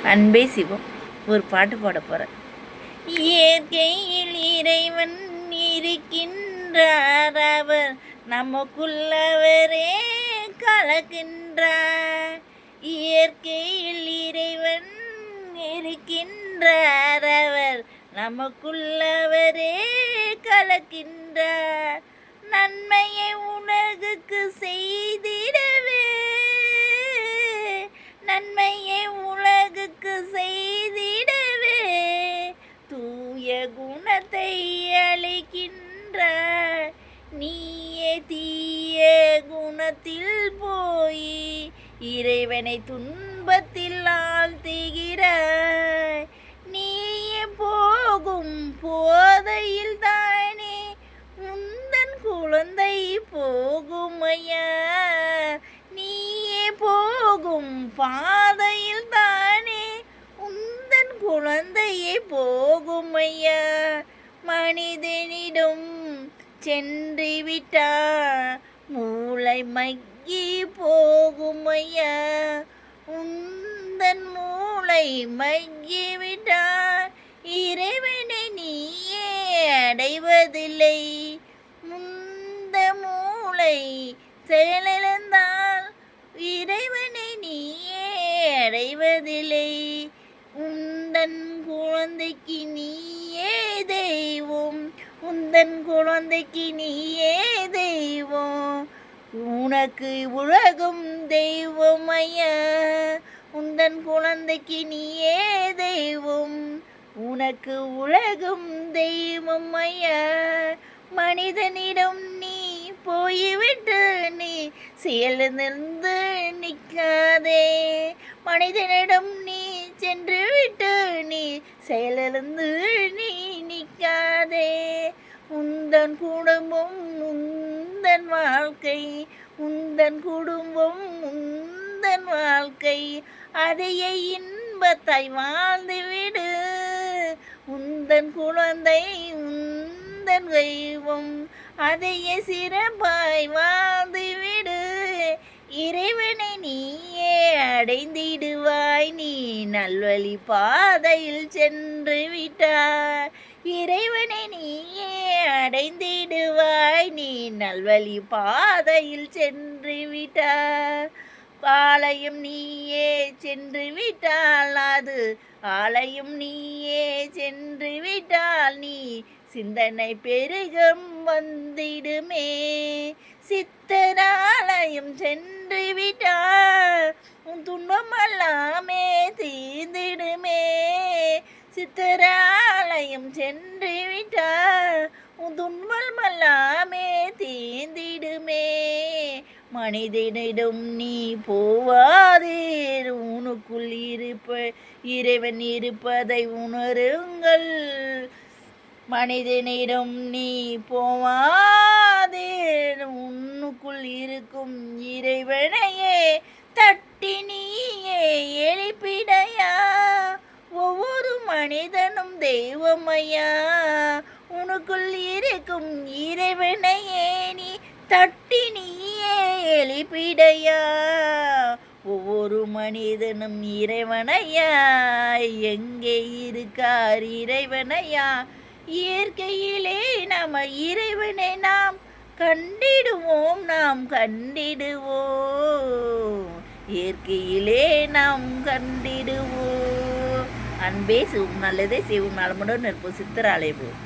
அன்பே சிவம் ஒரு பாட்டு பாட போகிறேன். இயற்கையில் இறைவன் இருக்கின்றார், அவர் நமக்குள்ளவரே கலக்கின்றார். இயற்கையில் இறைவன் இருக்கின்றார், அவர் நமக்குள்ளவரே கலக்கின்றார். நன்மையை உலகுக்கு செய்திடவே, நன்மையை உலகுக்கு செய்திடவே தூய குணத்தை அளிக்கின்றார். நீயே தீய குணத்தில் போய் இறைவனை துன்பத்தில் ஆழ்த்துகிறாய். நீயே போகும் போதையில் தானே உந்தன் குழந்தை போகுமையா. நீயே போகும் பாதையில் தானே உந்தன் குழந்தையே போகுமையா. மனிதனிடம் சென்று விட்டார், மூளை மக்கி போகுமையா. உந்தன் மூளை மக்கி விட்டார், இறைவனை நீயே அடைவதில்லை. முந்த மூளை செயலிழந்தால் இறைவனை நீயே அடைவதில்லை. உந்தன் குழந்தைக்கு நீயே தெய்வம், உந்தன் குழந்தைக்கு நீயே தெய்வம். உனக்கு உலகும் தெய்வமையா, உந்தன் குழந்தைக்கு நீயே தெய்வம். உனக்கு உலகும் தெய்வமையா. மனிதனிடம் நீ போய்விட்டு நீ செயலிருந்து நிற்காதே. மனிதனிடம் நீ சென்று விட்டு நீ செயலிருந்து நீ நிற்காதே. உந்தன் குடும்பம் உந்தன் வாழ்க்கை, உந்தன் குடும்பம் உந்தன் வாழ்க்கை, அதையே இன்பத்தாய் வாழ்ந்துவிடு. உந்தன் குழந்தை உந்தன் தெய்வம், அதையே சிறப்பாய் வாழ்ந்துவிடு. இறைவனை நீயே அடைந்திடுவாய், நீ நல்வழி பாதையில் சென்று விட்டாய். இறைவனை நீயே அடைந்திடுவாய், நீ நல்வழி பாதையில் சென்று விட்டாய். ஆலயம் நீயே சென்று விட்டால், அது ஆலயம் நீயே சென்று விட்டால் நீ சிந்தனை பெருகம் வந்திடுமே. சித்தராலயம் சென்று விட்டால் உன் துன்பம் எல்லாமே தீர்ந்திடுமே. சித்தராலயம் சென்று விட்டால் உன் துன்பம் எல்லாமே தீர்ந்திடுமே. மனிதனிடம் நீ போவாதே, உனக்குள் இறைவன் இருப்பதை உணருங்கள். மனிதனிடம் நீ போவாதே, உன்னுக்குள் இருக்கும் இறைவனையே தட்டி நீயே எழுப்பிடையா. ஒவ்வொரு மனிதனும் தெய்வமையா, உனக்குள் இருக்கும் இறைவனையே நீ தட்டி நீயே எழுப்பிடையா. ஒவ்வொரு மனிதனும் இறைவனையா, எங்கே இருக்கார் இறைவனையா. இயற்கையிலே நம்ம இறைவனை நாம் கண்டிடுவோம், நாம் கண்டிடுவோம். இயற்கையிலே நாம் கண்டிடுவோம். அன்பே சிவம், நல்லதே சிவம், நலமுடன் இருப்போம். சித்தராலயம்.